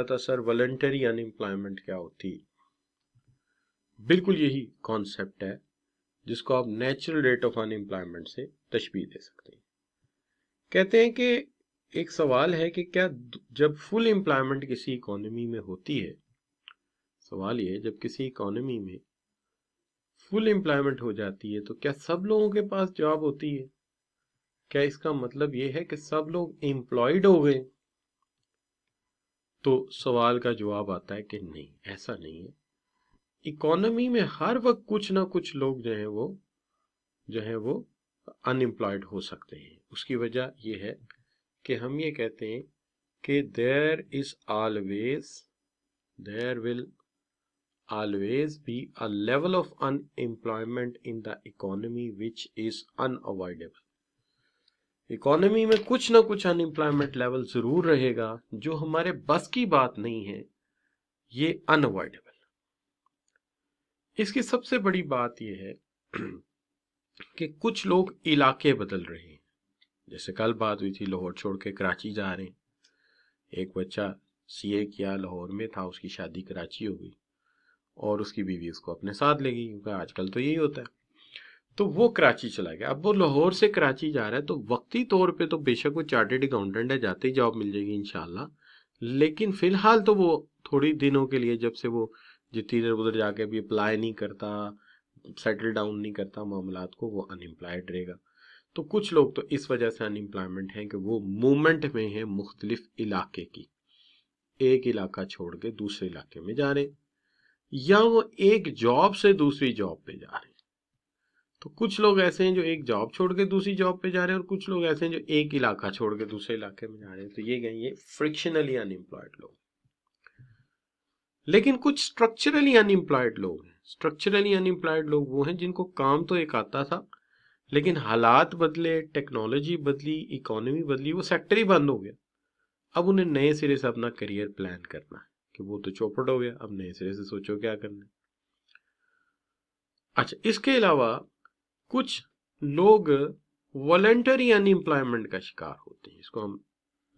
था sir voluntary unemployment क्या होती है। बिल्कुल यही कॉन्सेप्ट है जिसको आप नेचुरल रेट ऑफ अनएम्प्लॉयमेंट से तशबीह दे सकते हैं। कहते हैं कि एक सवाल है कि क्या जब फुल एम्प्लॉयमेंट किसी इकोनॉमी में होती है, सवाल ये है जब किसी इकोनॉमी में फुल एम्प्लॉयमेंट हो जाती है तो क्या सब लोगों के पास जॉब होती है? क्या इसका मतलब ये है कि सब लोग एम्प्लॉयड हो गए? तो सवाल का जवाब आता है कि नहीं, ऐसा नहीं है। इकोनॉमी में हर वक्त कुछ ना कुछ लोग जो है वो अनएम्प्लॉयड हो सकते हैं। उसकी वजह यह है कि हम ये कहते हैं कि there will always be a level of unemployment in the economy which is unavoidable। Economy में कुछ ना कुछ अनएम्प्लॉयमेंट लेवल जरूर रहेगा जो हमारे बस की बात नहीं है, ये अनअवॉइडेबल। इसकी सबसे बड़ी बात यह है कि कुछ लोग इलाके बदल रहे हैं। जैसे कल बात हुई थी, लाहौर छोड़ के कराची जा रहे हैं। एक बच्चा सीए किया, लाहौर में था, उसकी शादी कराची हो गई और उसकी बीवी उसको अपने साथ ले गई, क्योंकि आजकल तो यही होता है। तो वो कराची चला गया। अब वो लाहौर से कराची जा रहा है, तो वक्ती तौर पे तो बेशक वो चार्टेड अकाउंटेंट है, जाते ही जॉब मिल जाएगी इंशाल्लाह, लेकिन फिलहाल तो वो थोड़ी दिनों के लिए, जब से वो जितनी देर उधर जाके भी अप्लाई नहीं करता, सेटल डाउन नहीं करता मामलात को, वो अनएम्प्लॉयड रहेगा। तो कुछ लोग तो इस वजह से अनएम्प्लॉयमेंट हैं कि वो मूवमेंट में है मुख्तलिफ इलाके की, एक इलाका छोड़ के दूसरे इलाके में जा रहे हैं, या वो एक जॉब से दूसरी जॉब पे जा रहे हैं। तो कुछ लोग ऐसे हैं जो एक जॉब छोड़ के दूसरी जॉब पे जा रहे हैं, और कुछ लोग ऐसे हैं जो एक इलाका छोड़ के दूसरे इलाके में जा रहे हैं। तो ये फ्रिक्शनली अनएम्प्लॉयड लोग। लेकिन कुछ स्ट्रक्चरली अनएम्प्लॉयड लोग हैं। स्ट्रक्चरली अनएम्प्लॉयड लोग वो हैं जिनको काम तो एक आता था, लेकिन हालात बदले, टेक्नोलॉजी बदली, इकोनॉमी बदली, वो सेक्टर ही बंद हो गया। अब उन्हें नए सिरे से अपना करियर प्लान करना है कि वो तो चौपट हो गया, अब नए सिरे से सोचो क्या करना है। अच्छा, इसके अलावा कुछ लोग वॉलंटरी अनएम्प्लॉयमेंट का शिकार होते हैं, इसको हम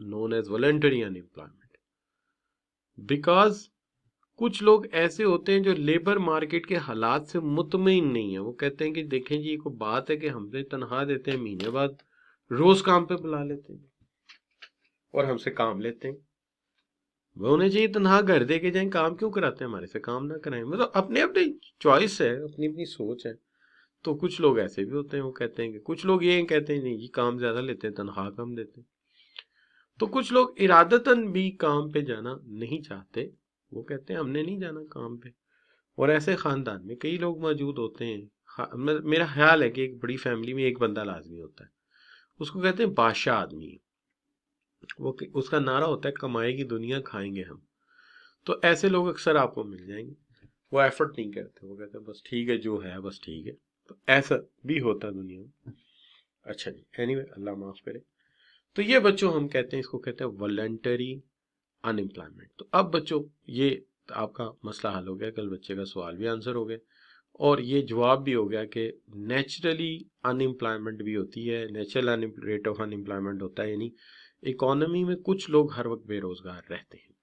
known as voluntary unemployment. Because कुछ लोग ऐसे होते हैं जो लेबर मार्केट के हालात से मुतमईन नहीं है। वो कहते हैं कि देखें जी, को बात है कि हमसे तनख्वाह देते हैं, महीने बाद रोज काम पे बुला लेते हैं और हमसे काम लेते हैं। वो उन्हें चाहिए तनख्वाह घर दे के जाए, काम क्यों कराते हैं, हमारे से काम ना कराएं। मतलब अपने अपनी चॉइस है, अपनी अपनी सोच है। तो कुछ लोग ऐसे भी होते हैं, वो कहते हैं कि कुछ लोग ये कहते हैं नहीं, ये काम ज्यादा लेते हैं, तनख्वाह कम देते हैं। तो कुछ लोग इरादतन भी काम पे जाना नहीं चाहते, वो कहते हैं हमने नहीं जाना काम पे। और ऐसे खानदान में कई लोग मौजूद होते हैं। मेरा ख्याल है कि एक बड़ी फैमिली में एक बंदा लाजमी होता है, उसको कहते हैं बादशाह आदमी। उसका नारा होता है कमाएगी दुनिया, खाएंगे हम। तो ऐसे लोग अक्सर आपको मिल जाएंगे। वो एफर्ट नहीं करते, वो कहते हैं बस ठीक है जो है, बस ठीक है। तो ऐसा भी होता है दुनिया में। अच्छा जी, एनीवे, अल्लाह माफ करे। तो ये बच्चों हम कहते हैं, इसको कहते हैं वॉलंटरी अनएम्प्लॉयमेंट। तो अब बच्चों, ये आपका मसला हल हो गया, कल बच्चे का सवाल भी आंसर हो गया और ये जवाब भी हो गया कि नेचुरली अनएम्प्लॉयमेंट भी होती है, नेचुरल रेट ऑफ अनएम्प्लॉयमेंट होता है, यानी इकोनॉमी में कुछ लोग हर वक्त बेरोजगार रहते हैं।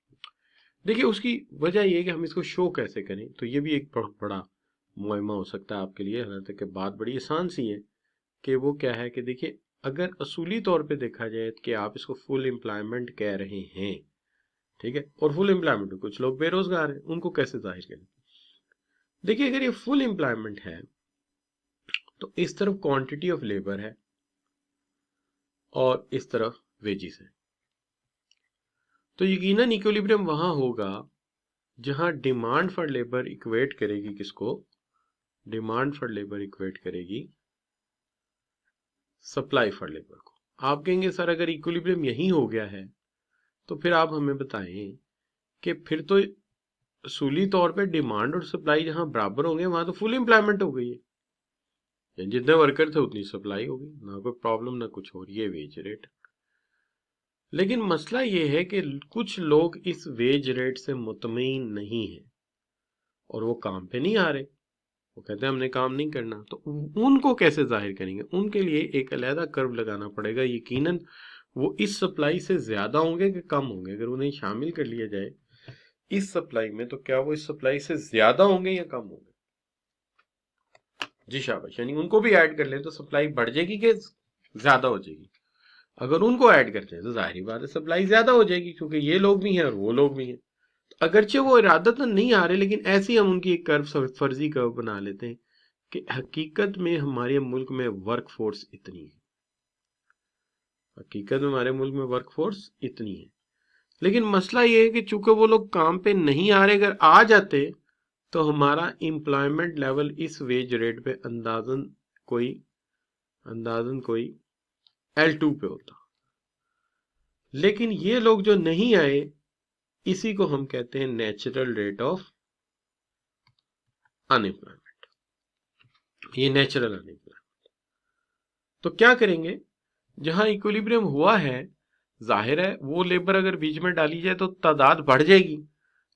देखिए, उसकी वजह ये है कि हम इसको शो कैसे करें, तो ये भी एक बहुत बड़ा मुहिमा हो सकता है आपके लिए। हालांकि कि बात बड़ी आसान सी है कि वो क्या है कि देखिए, अगर असूली तौर पे देखा जाए कि आप इसको फुल एम्प्लॉयमेंट कह रहे हैं, ठीक है, और फुल एम्प्लॉयमेंट में कुछ लोग बेरोजगार हैं, उनको कैसे जाहिर करें। देखिए, अगर ये फुल एम्प्लॉयमेंट है तो इस तरफ क्वांटिटी ऑफ लेबर है और इस तरफ वेजेस है। तो यकीनन इक्विलिब्रियम वहां होगा जहां डिमांड फॉर लेबर इक्वेट करेगी किसको, डिमांड फॉर लेबर इक्वेट करेगी सप्लाई फॉर लेबर को। आप कहेंगे सर अगर इक्विलिब्रियम यही हो गया है तो फिर आप हमें बताएं कि फिर तो असूली तौर पे डिमांड और सप्लाई जहां बराबर होंगे वहां तो फुल एम्प्लॉयमेंट हो गई है, जितने वर्कर थे उतनी सप्लाई होगी, ना कोई प्रॉब्लम ना कुछ और, ये वेज रेट। लेकिन मसला ये है कि कुछ लोग इस वेज रेट से मुतमईन नहीं है और वो काम पे नहीं आ रहे, वो कहते हैं हमने काम नहीं करना। तो उनको कैसे जाहिर करेंगे, उनके लिए एक अलहदा कर्व लगाना पड़ेगा। यकीनन वो इस सप्लाई से ज्यादा होंगे कि कम होंगे, अगर उन्हें शामिल कर लिया जाए इस सप्लाई में, तो क्या वो इस सप्लाई से ज्यादा होंगे या कम होंगे? जी शाबाश, यानी उनको भी ऐड कर ले तो सप्लाई बढ़ जाएगी कि ज्यादा हो जाएगी? अगर उनको ऐड करते हैं तो जाहिर बात है सप्लाई ज्यादा हो जाएगी, क्योंकि ये लोग भी हैं और वो लोग भी हैं। अगरचे वो इरादतन नहीं आ रहे, लेकिन ऐसे ही हम उनकी एक कर्व, फर्जी कर्व बना लेते हैं कि हकीकत में हमारे मुल्क में वर्क फोर्स इतनी है, हकीकत में हमारे मुल्क में वर्क फोर्स इतनी है। लेकिन मसला ये है कि चूंकि वो लोग काम पे नहीं आ रहे, अगर आ जाते तो हमारा एम्प्लॉयमेंट लेवल इस वेज रेट पे अंदाजन कोई L2 पे होता। लेकिन ये लोग जो नहीं आए, इसी को हम कहते हैं नेचुरल रेट ऑफ अनएम्प्लॉयमेंट। ये नेचुरल अनएम्प्लॉयमेंट। तो क्या करेंगे, जहां इक्विलिब्रियम हुआ है, जाहिर है वो लेबर अगर बीच में डाली जाए तो तादाद बढ़ जाएगी,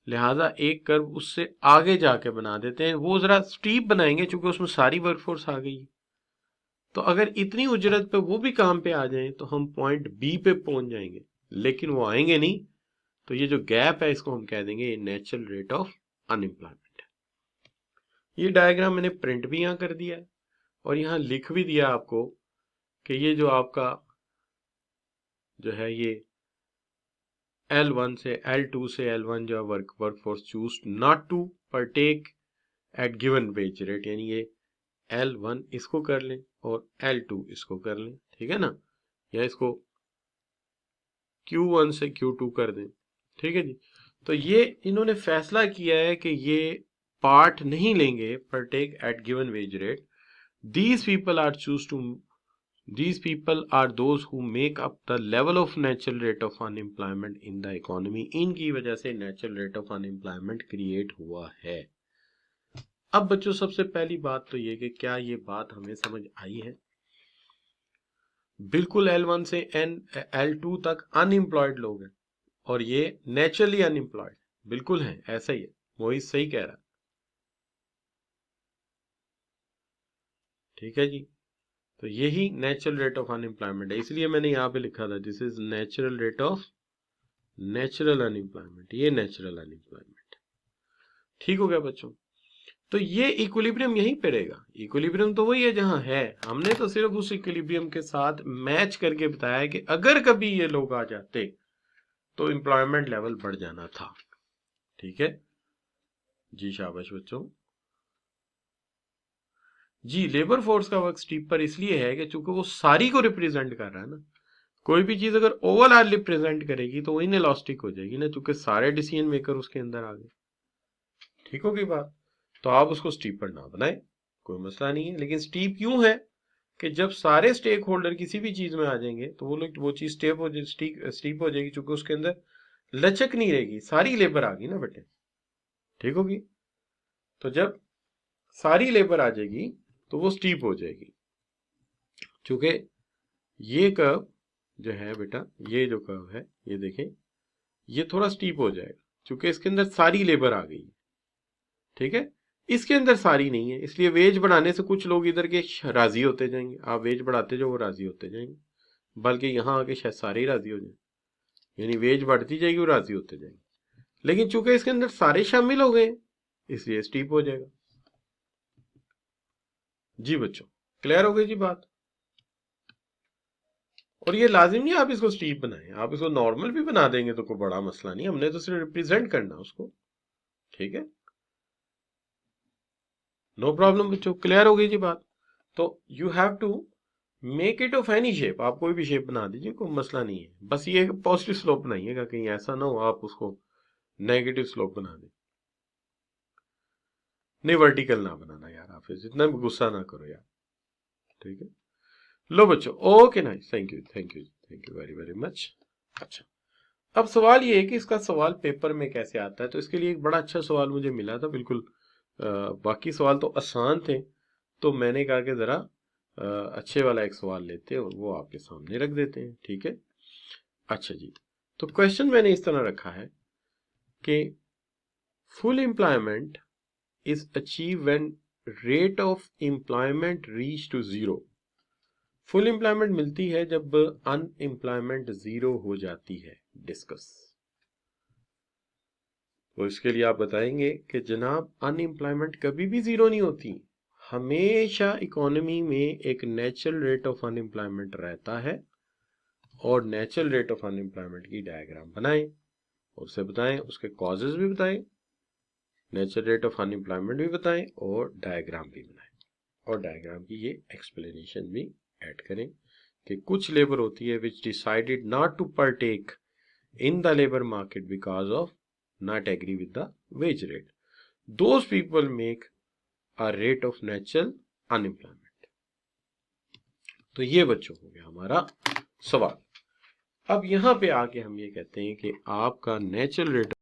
लिहाजा एक कर्व उससे आगे जाके बना देते हैं, वो जरा स्टीप बनाएंगे चूंकि उसमें सारी वर्कफोर्स आ गई। तो अगर इतनी उजरत पे वो भी काम पे आ जाएं तो हम पॉइंट बी पे पहुंच जाएंगे, लेकिन वो आएंगे नहीं। तो ये जो गैप है इसको हम कह देंगे नेचुरल रेट ऑफ अनएम्प्लॉयमेंट। ये डायग्राम मैंने प्रिंट भी यहां कर दिया है और यहां लिख भी दिया आपको कि ये जो आपका जो है ये L1 से L2 से L1 जो है workforce choose not to partake at given wage rate, यानी ये L1 इसको कर लें और L2 इसको कर लें, ठीक है ना, या इसको Q1 से Q2 कर दें, ठीक है जी। तो ये इन्होंने फैसला किया है कि ये पार्ट नहीं लेंगे partake at given wage rate. These people are those who make up the level of natural rate of unemployment in the economy। इनकी वजह से natural rate of unemployment create हुआ है। अब बच्चों सबसे पहली बात तो ये कि क्या ये बात हमें समझ आई है? बिल्कुल L1 से L2 तक अनएम्प्लॉयड लोग हैं और ये नेचुरली अनएम्प्लॉयड बिल्कुल है, ऐसा ही है, मोहित सही कह रहा है, ठीक है जी। तो यही नेचुरल रेट ऑफ अनएम्प्लॉयमेंट है, इसलिए मैंने यहाँ पे लिखा था this is natural rate of natural unemployment, ये नेचुरल अनएम्प्लॉयमेंट। ठीक हो गया बच्चों? तो ये इक्विलिब्रियम यहीं पे रहेगा, इक्विलिब्रियम तो वही है जहां है, हमने तो सिर्फ उस इक्विलिब्रियम के साथ मैच करके बताया कि अगर कभी ये लोग आ जाते तो एम्प्लॉयमेंट लेवल बढ़ जाना था, ठीक है जी। शाबाश बच्चों जी। लेबर फोर्स का वर्क स्टीपर इसलिए है कि चूंकि वो सारी को रिप्रेजेंट कर रहा है ना, कोई भी चीज अगर ओवरऑल रिप्रेजेंट करेगी तो वो इनएलास्टिक हो जाएगी ना, चूंकि सारे डिसीजन मेकर उसके अंदर आ गए, ठीक होगी बात। तो आप उसको स्टीपर ना बनाए, कोई मसला नहीं है, लेकिन स्टीप क्यों है कि जब सारे स्टेक होल्डर किसी भी चीज में आ जाएंगे तो वो चीज स्टीप हो जाएगी, चूंकि उसके अंदर लचक नहीं रहेगी, सारी लेबर आ गई ना बेटे, ठीक होगी। तो जब सारी लेबर आ जाएगी तो वो स्टीप हो जाएगी, चूंकि ये कर्व जो है बेटा, ये जो कर्व है ये देखें, ये थोड़ा स्टीप हो जाएगा चूंकि इसके अंदर सारी लेबर आ गई है, ठीक है। इसके अंदर सारी नहीं है, इसलिए वेज बढ़ाने से कुछ लोग इधर के राजी होते जाएंगे, आप वेज बढ़ाते जो वो राजी होते जाएंगे, बल्कि यहाँ आके शायद सारे ही राजी हो जाए, यानी वेज बढ़ती जाएगी वो राजी होते जाएंगे। लेकिन चूंकि इसके अंदर सारे शामिल हो गए इसलिए स्टीप हो जाएगा। जी बच्चों क्लियर हो गई जी बात? और ये लाजिम नहीं आप इसको स्टीप बनाएं, आप इसको नॉर्मल भी बना देंगे तो कोई बड़ा मसला नहीं, हमने तो सिर्फ रिप्रेजेंट करना उसको, ठीक है, नो प्रॉब्लम बच्चों, क्लियर हो गई जी बात। तो you have to make it of any shape, आप कोई भी शेप बना दीजिए, कोई मसला नहीं है, बस ये पॉजिटिव स्लोप बनाइएगा, कहीं ऐसा ना हो आप उसको नेगेटिव स्लोप बना दें। नहीं वर्टिकल ना बनाना यार, आप इतना भी गुस्सा ना करो यार, ठीक है। लो बच्चों, okay nice, thank you very very much. अच्छा, अब सवाल ये है कि इसका सवाल पेपर में कैसे आता है, तो इसके लिए एक बड़ा अच्छा सवाल मुझे मिला था, बिल्कुल बाकी सवाल तो आसान थे, तो मैंने कहा कि जरा अच्छे वाला एक सवाल लेते हैं और वो आपके सामने रख देते हैं, ठीक है। अच्छा जी, तो क्वेश्चन मैंने इस तरह रखा है कि full employment is achieved when rate of employment reach to zero। Full employment मिलती है जब अनएम्प्लॉयमेंट जीरो हो जाती है। डिस्कस। तो इसके लिए आप बताएंगे कि जनाब अनएम्प्लॉयमेंट कभी भी जीरो नहीं होती, हमेशा इकोनॉमी में एक नेचुरल रेट ऑफ अनएम्प्लॉयमेंट रहता है, और नेचुरल रेट ऑफ अनएम्प्लॉयमेंट की डायग्राम बनाएं और उसे बताएं, उसके कॉजेज भी बताएं, नेचुरल रेट ऑफ अनएम्प्लॉयमेंट भी बताएं और डायग्राम भी बनाएं, और डायग्राम की ये एक्सप्लेनेशन भी ऐड करें कि कुछ लेबर होती है which decided not to partake in the labor market because of not agree with the wage rate. Those people make a rate of natural unemployment. तो ये बच्चों हो गया हमारा सवाल। अब यहां पे आके हम ये कहते हैं कि आपका नेचुरल रेट